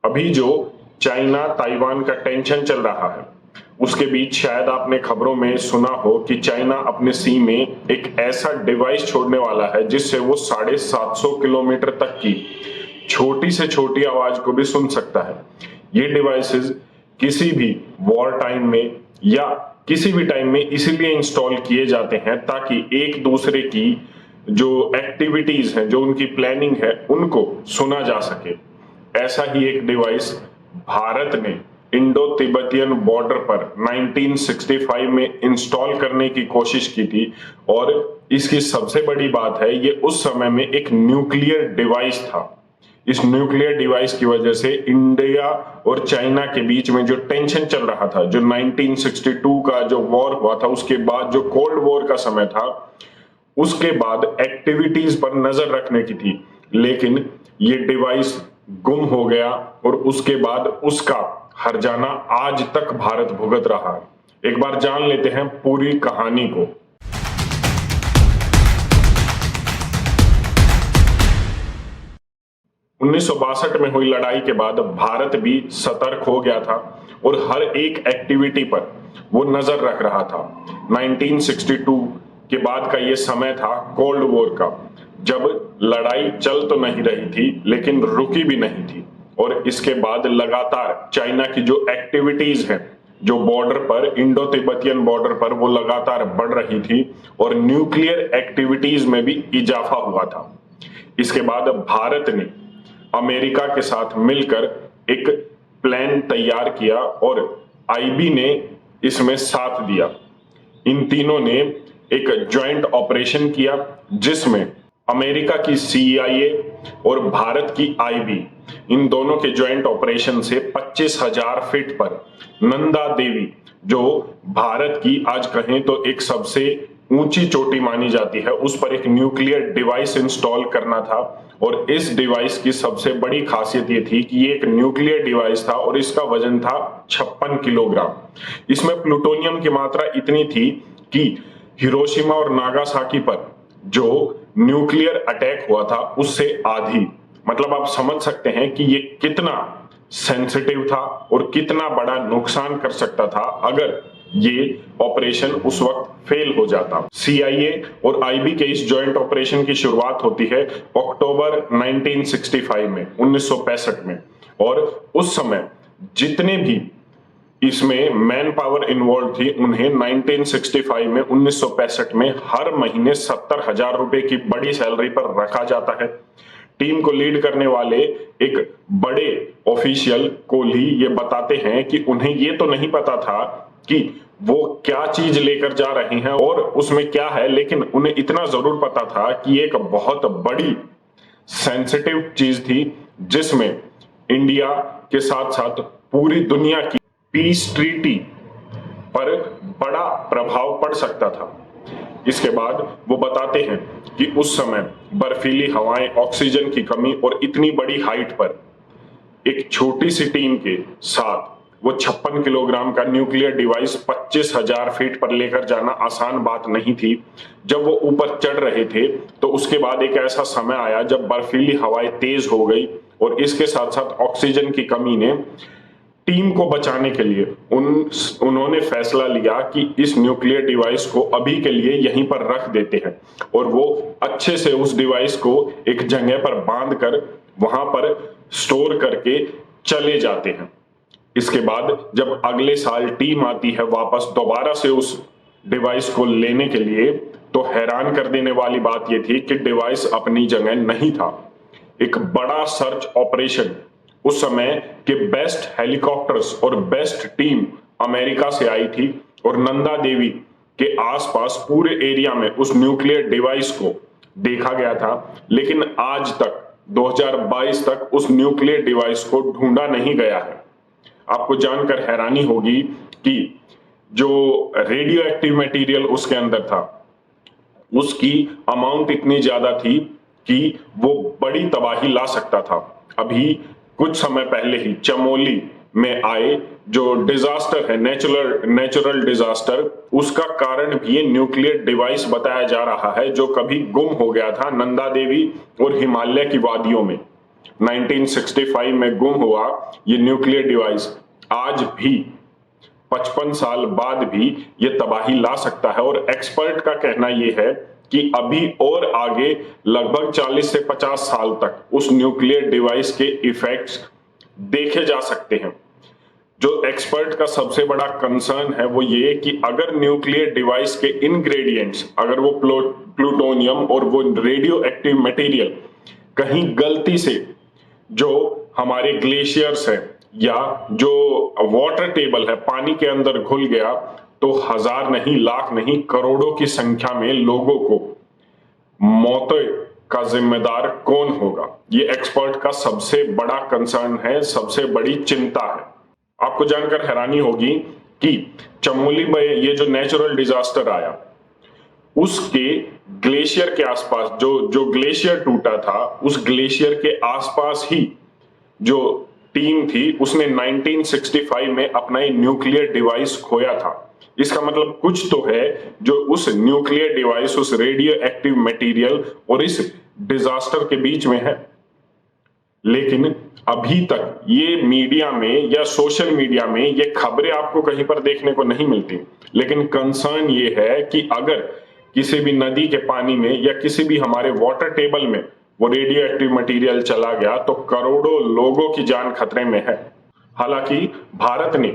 अभी जो China Taiwan का टेंशन चल रहा है, उसके बीच शायद आपने खबरों में सुना हो कि चाइना अपने सी में एक ऐसा डिवाइस छोड़ने वाला है जिससे वो 750 किलोमीटर तक की छोटी से छोटी आवाज को भी सुन सकता है। ये डिवाइसेस किसी भी वॉर टाइम में या किसी भी टाइम में इसीलिए इंस्टॉल किए जाते हैं ताकि एक दूसरे की जो एक्टिविटीज हैं, जो उनकी प्लानिंग है, उनको सुना जा सके। ऐसा ही एक डिवाइस भारत ने इंडो तिब्बतियन बॉर्डर पर 1965 में इंस्टॉल करने की कोशिश की थी और इसकी सबसे बड़ी बात है, ये उस समय में एक न्यूक्लियर डिवाइस था। इस न्यूक्लियर डिवाइस की वजह से इंडिया और चाइना के बीच में जो टेंशन चल रहा था, जो 1962 का जो वॉर हुआ था, उसके बाद जो कोल्ड वॉर का समय था, उसके बाद एक्टिविटीज पर नजर रखने की थी, लेकिन ये डिवाइस गुम हो गया और उसके बाद उसका हर्जाना आज तक भारत भुगत रहा है। एक बार जान लेते हैं पूरी कहानी को। 1962 में हुई लड़ाई के बाद भारत भी सतर्क हो गया था और हर एक एक्टिविटी पर वो नजर रख रहा था। 1962 के बाद का ये समय था कोल्ड वॉर का, जब लड़ाई चल तो नहीं रही थी लेकिन रुकी भी नहीं थी और इसके बाद लगातार चाइना की जो एक्टिविटीज हैं, जो बॉर्डर पर, इंडो तिब्बतियन बॉर्डर पर, वो लगातार बढ़ रही थी और न्यूक्लियर एक्टिविटीज में भी इजाफा हुआ था। इसके बाद भारत ने अमेरिका के साथ मिलकर एक प्लान तैयार किया और आईबी ने इसमें साथ दिया। इन तीनों ने एक जॉइंट ऑपरेशन किया जिसमें अमेरिका की सीआईए और भारत की आईबी, इन दोनों के जॉइंट ऑपरेशन से 25,000 फीट पर नंदा देवी, जो भारत की आज कहें तो एक सबसे ऊंची चोटी मानी जाती है, उस पर एक न्यूक्लियर डिवाइस इंस्टॉल करना था। और इस डिवाइस की सबसे बड़ी खासियत ये थी कि ये एक न्यूक्लियर डिवाइस था और इसका वजन था 56 किलोग्राम। इसमें प्लूटोनियम की मात्रा इतनी थी कि हिरोशिमा और नागासाकी पर जो न्यूक्लियर अटैक हुआ था उससे आधी। मतलब आप समझ सकते हैं कि ये कितना सेंसिटिव था और कितना बड़ा नुकसान कर सकता था अगर ये ऑपरेशन उस वक्त फेल हो जाता। सीआईए और आईबी के इस जॉइंट ऑपरेशन की शुरुआत होती है अक्टूबर 1965 में, 1965 में, और उस समय जितने भी इसमें मैन पावर इन्वॉल्व थी उन्हें 1965 में, 1965 में हर महीने 70,000 रुपए की बड़ी सैलरी पर रखा जाता है। टीम को लीड करने वाले एक बड़े ऑफिशियल कोहली ये बताते हैं कि उन्हें ये तो नहीं पता था कि वो क्या चीज लेकर जा रहे हैं और उसमें क्या है, लेकिन उन्हें इतना जरूर पता था कि एक बहुत बड़ी सेंसिटिव चीज थी जिसमें इंडिया के साथ साथ पूरी दुनिया की पीस ट्रीटी पर बड़ा प्रभाव पड़ सकता था। इसके बाद वो बताते हैं कि उस समय बर्फीली हवाएं, ऑक्सीजन की कमी और इतनी बड़ी हाइट पर एक छोटी सी टीम के साथ वो 56 किलोग्राम का न्यूक्लियर डिवाइस 25,000 फीट पर लेकर जाना आसान बात नहीं थी। जब वो ऊपर चढ़ रहे थे तो उसके बाद एक ऐसा समय आया जब बर्फीली हवाएं तेज हो गई और इसके साथ साथ ऑक्सीजन की कमी ने टीम को बचाने के लिए उन्होंने फैसला लिया कि इस न्यूक्लियर डिवाइस को अभी के लिए यहीं पर रख देते हैं और वो अच्छे से उस डिवाइस को एक जगह पर बांध कर वहां पर स्टोर करके चले जाते हैं। इसके बाद जब अगले साल टीम आती है वापस दोबारा से उस डिवाइस को लेने के लिए, तो हैरान कर देने वाली बात यह थी कि डिवाइस अपनी जगह नहीं था। एक बड़ा सर्च ऑपरेशन, उस समय के बेस्ट हेलीकॉप्टर्स और बेस्ट टीम अमेरिका से आई थी और नंदा देवी के आसपास पूरे एरिया में उस न्यूक्लियर डिवाइस को देखा गया था, लेकिन आज तक 2022 तक उस न्यूक्लियर डिवाइस को ढूंढा नहीं गया है। आपको जानकर हैरानी होगी कि जो रेडियो एक्टिव मटेरियल उसके अंदर था, उसकी अमाउंट इतनी ज्यादा थी कि वो बड़ी तबाही ला सकता था। अभी कुछ समय पहले ही चमोली में आए जो डिजास्टर है, नेचुरल डिजास्टर, उसका कारण भी ये न्यूक्लियर डिवाइस बताया जा रहा है जो कभी गुम हो गया था नंदा देवी और हिमालय की वादियों में। 1965 में गुम हुआ ये न्यूक्लियर डिवाइस आज भी 55 साल बाद भी ये तबाही ला सकता है। और एक्सपर्ट का कहना ये है कि अभी और आगे लगभग 40 से 50 साल तक उस न्यूक्लियर डिवाइस के इफेक्ट्स देखे जा सकते हैं। जो एक्सपर्ट का सबसे बड़ा कंसर्न है वो ये कि अगर न्यूक्लियर डिवाइस के इंग्रेडिएंट्स, अगर वो प्लूटोनियम और वो रेडियो एक्टिव मटेरियल कहीं गलती से जो हमारे ग्लेशियर्स है या जो वाटर टेबल है पानी के अंदर घुल गया, तो हजार नहीं, लाख नहीं, करोड़ों की संख्या में लोगों को मौत का जिम्मेदार कौन होगा? ये एक्सपर्ट का सबसे बड़ा कंसर्न है, सबसे बड़ी चिंता है। आपको जानकर हैरानी होगी कि चमोली में ये जो नेचुरल डिजास्टर आया, उसके ग्लेशियर के आसपास जो ग्लेशियर टूटा था, उस ग्लेशियर के आसपास ही जो टीम थी उसने 1965 में अपना एक न्यूक्लियर डिवाइस खोया था। इसका मतलब कुछ तो है जो उस न्यूक्लियर डिवाइस, उस रेडियो एक्टिव मटेरियल और इस डिजास्टर के बीच में है। लेकिन अभी तक ये मीडिया में या सोशल मीडिया में ये खबरें आपको कहीं पर देखने को नहीं मिलती। लेकिन कंसर्न ये है कि अगर किसी भी नदी के पानी में या किसी भी हमारे वाटर टेबल में वो रेडियो एक्टिव मटेरियल चला गया तो करोड़ों लोगों की जान खतरे में है। हालांकि भारत ने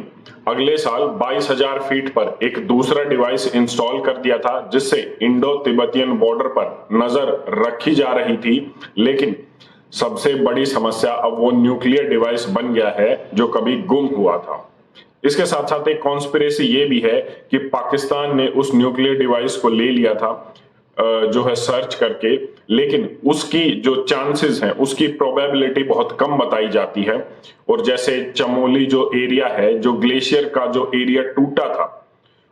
अगले साल 22,000 फीट पर एक दूसरा डिवाइस इंस्टॉल कर दिया था जिससे इंडो तिब्बतियन बॉर्डर पर नजर रखी जा रही थी। लेकिन सबसे बड़ी समस्या अब वो न्यूक्लियर डिवाइस बन गया है जो कभी गुम हुआ था। इसके साथ साथ एक कॉन्स्पिरेसी ये भी है कि पाकिस्तान ने उस न्यूक्लियर डिवाइस को ले लिया था जो है सर्च करके, लेकिन उसकी जो चांसेस हैं, उसकी प्रोबेबिलिटी बहुत कम बताई जाती है। और जैसे चमोली जो एरिया है, जो ग्लेशियर का जो एरिया टूटा था,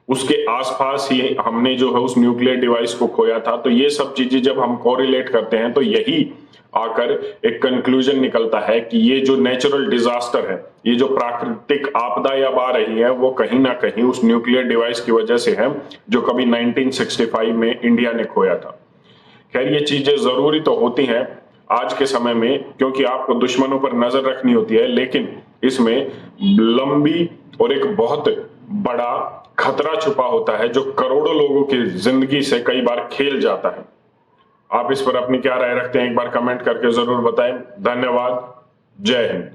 उसके आसपास ही हमने जो है उस न्यूक्लियर डिवाइस को खोया था। तो ये सब चीजें जब हम कोरिलेट करते हैं तो यही आकर एक कंक्लूजन निकलता है कि ये जो नेचुरल डिजास्टर है, ये जो प्राकृतिक आपदाएं अब आ रही है, वो कहीं ना कहीं उस न्यूक्लियर डिवाइस की वजह से है जो कभी 1965 में इंडिया ने खोया था। खैर, ये चीजें जरूरी तो होती हैं आज के समय में, क्योंकि आपको दुश्मनों पर नजर रखनी होती है, लेकिन इसमें लंबी और एक बहुत बड़ा खतरा छुपा होता है जो करोड़ों लोगों की जिंदगी से कई बार खेल जाता है। आप इस पर अपनी क्या राय रखते हैं, एक बार कमेंट करके जरूर बताएं। धन्यवाद। जय हिंद।